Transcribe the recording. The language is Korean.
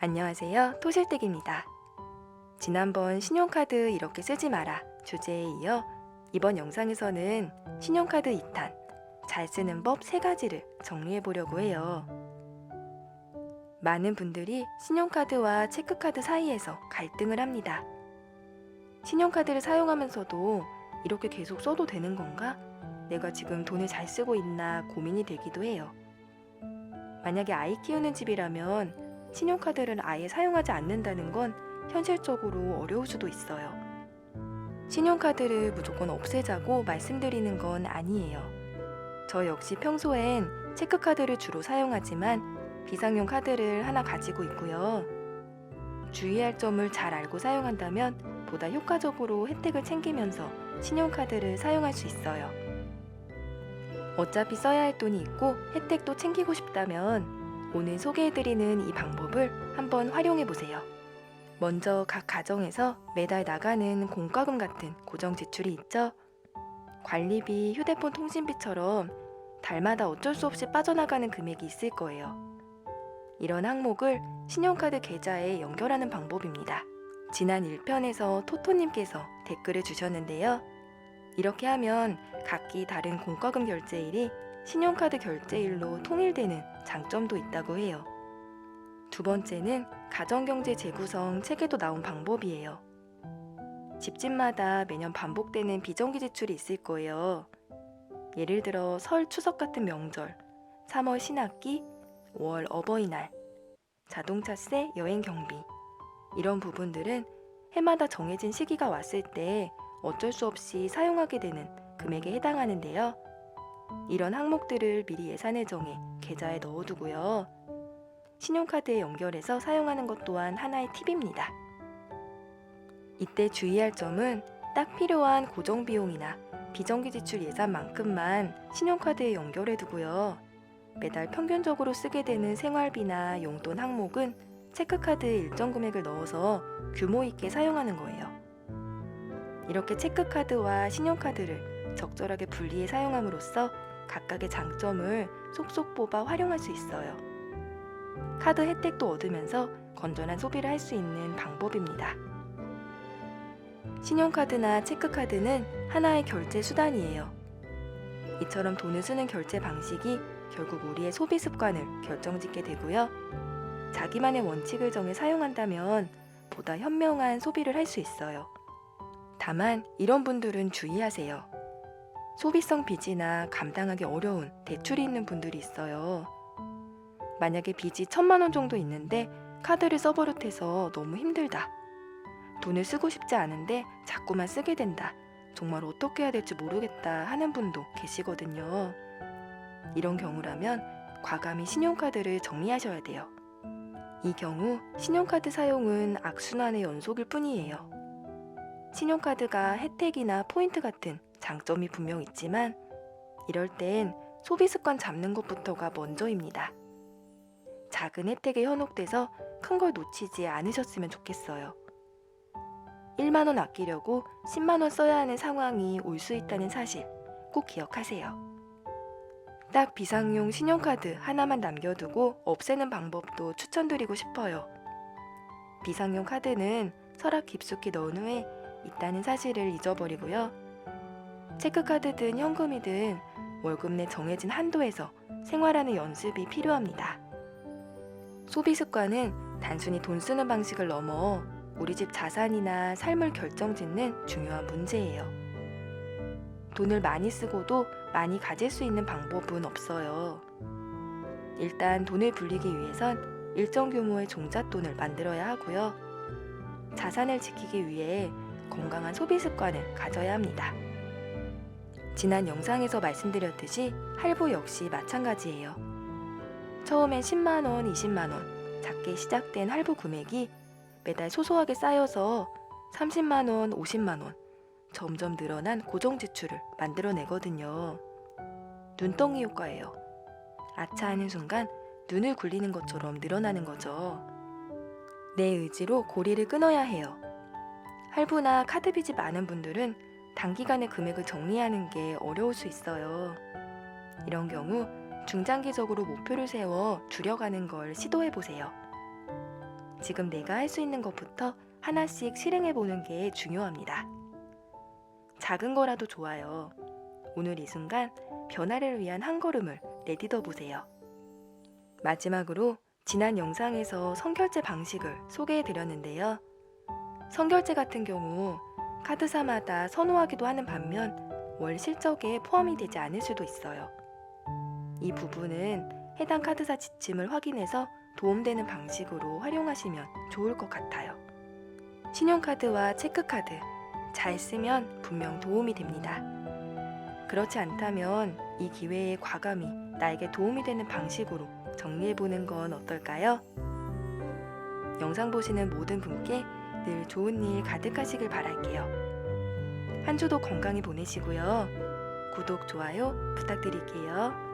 안녕하세요. 토실댁입니다. 지난번 신용카드 이렇게 쓰지 마라 주제에 이어 이번 영상에서는 신용카드 2탄, 잘 쓰는 법 3가지를 정리해 보려고 해요. 많은 분들이 신용카드와 체크카드 사이에서 갈등을 합니다. 신용카드를 사용하면서도 이렇게 계속 써도 되는 건가? 내가 지금 돈을 잘 쓰고 있나 고민이 되기도 해요. 만약에 아이 키우는 집이라면 신용카드를 아예 사용하지 않는다는 건 현실적으로 어려울 수도 있어요. 신용카드를 무조건 없애자고 말씀드리는 건 아니에요. 저 역시 평소엔 체크카드를 주로 사용하지만 비상용 카드를 하나 가지고 있고요. 주의할 점을 잘 알고 사용한다면 보다 효과적으로 혜택을 챙기면서 신용카드를 사용할 수 있어요. 어차피 써야 할 돈이 있고 혜택도 챙기고 싶다면 오늘 소개해드리는 이 방법을 한번 활용해보세요. 먼저 각 가정에서 매달 나가는 공과금 같은 고정 지출이 있죠? 관리비, 휴대폰 통신비처럼 달마다 어쩔 수 없이 빠져나가는 금액이 있을 거예요. 이런 항목을 신용카드 계좌에 연결하는 방법입니다. 지난 1편에서 토토님께서 댓글을 주셨는데요. 이렇게 하면 각기 다른 공과금 결제일이 신용카드 결제일로 통일되는 장점도 있다고 해요. 두 번째는 가정경제 재구성 책에도 나온 방법이에요. 집집마다 매년 반복되는 비정기 지출이 있을 거예요. 예를 들어 설, 추석 같은 명절, 3월 신학기, 5월 어버이날, 자동차세, 여행 경비 이런 부분들은 해마다 정해진 시기가 왔을 때 어쩔 수 없이 사용하게 되는 금액에 해당하는데요. 이런 항목들을 미리 예산을 정해 계좌에 넣어두고요. 신용카드에 연결해서 사용하는 것 또한 하나의 팁입니다. 이때 주의할 점은 딱 필요한 고정비용이나 비정기 지출 예산만큼만 신용카드에 연결해두고요. 매달 평균적으로 쓰게 되는 생활비나 용돈 항목은 체크카드에 일정 금액을 넣어서 규모 있게 사용하는 거예요. 이렇게 체크카드와 신용카드를 적절하게 분리해 사용함으로써 각각의 장점을 속속 뽑아 활용할 수 있어요. 카드 혜택도 얻으면서 건전한 소비를 할 수 있는 방법입니다. 신용카드나 체크카드는 하나의 결제 수단이에요. 이처럼 돈을 쓰는 결제 방식이 결국 우리의 소비 습관을 결정짓게 되고요. 자기만의 원칙을 정해 사용한다면 보다 현명한 소비를 할 수 있어요. 다만 이런 분들은 주의하세요. 소비성 빚이나 감당하기 어려운 대출이 있는 분들이 있어요. 만약에 빚이 1,000만 원 정도 있는데 카드를 써버릇해서 너무 힘들다. 돈을 쓰고 싶지 않은데 자꾸만 쓰게 된다. 정말 어떻게 해야 될지 모르겠다 하는 분도 계시거든요. 이런 경우라면 과감히 신용카드를 정리하셔야 돼요. 이 경우 신용카드 사용은 악순환의 연속일 뿐이에요. 신용카드가 혜택이나 포인트 같은 장점이 분명 있지만 이럴 땐 소비 습관 잡는 것부터가 먼저입니다. 작은 혜택에 현혹돼서 큰 걸 놓치지 않으셨으면 좋겠어요. 1만 원 아끼려고 10만 원 써야 하는 상황이 올 수 있다는 사실 꼭 기억하세요. 딱 비상용 신용카드 하나만 남겨두고 없애는 방법도 추천드리고 싶어요. 비상용 카드는 서랍 깊숙이 넣은 후에 있다는 사실을 잊어버리고요. 체크카드든 현금이든 월급 내 정해진 한도에서 생활하는 연습이 필요합니다. 소비 습관은 단순히 돈 쓰는 방식을 넘어 우리 집 자산이나 삶을 결정짓는 중요한 문제예요. 돈을 많이 쓰고도 많이 가질 수 있는 방법은 없어요. 일단 돈을 불리기 위해선 일정 규모의 종잣돈을 만들어야 하고요. 자산을 지키기 위해 건강한 소비 습관을 가져야 합니다. 지난 영상에서 말씀드렸듯이 할부 역시 마찬가지예요. 처음엔 10만원, 20만원 작게 시작된 할부 금액이 매달 소소하게 쌓여서 30만원, 50만원 점점 늘어난 고정 지출을 만들어내거든요. 눈덩이 효과예요. 아차 하는 순간 눈을 굴리는 것처럼 늘어나는 거죠. 내 의지로 고리를 끊어야 해요. 할부나 카드 빚이 많은 분들은 단기간에 금액을 정리하는 게 어려울 수 있어요. 이런 경우 중장기적으로 목표를 세워 줄여가는 걸 시도해보세요. 지금 내가 할 수 있는 것부터 하나씩 실행해 보는 게 중요합니다. 작은 거라도 좋아요. 오늘 이 순간 변화를 위한 한 걸음을 내딛어 보세요. 마지막으로 지난 영상에서 선결제 방식을 소개해 드렸는데요. 선결제 같은 경우 카드사마다 선호하기도 하는 반면 월 실적에 포함이 되지 않을 수도 있어요. 이 부분은 해당 카드사 지침을 확인해서 도움되는 방식으로 활용하시면 좋을 것 같아요. 신용카드와 체크카드 잘 쓰면 분명 도움이 됩니다. 그렇지 않다면 이 기회에 과감히 나에게 도움이 되는 방식으로 정리해보는 건 어떨까요? 영상 보시는 모든 분께 늘 좋은 일 가득하시길 바랄게요. 한 주도 건강히 보내시고요. 구독, 좋아요 부탁드릴게요.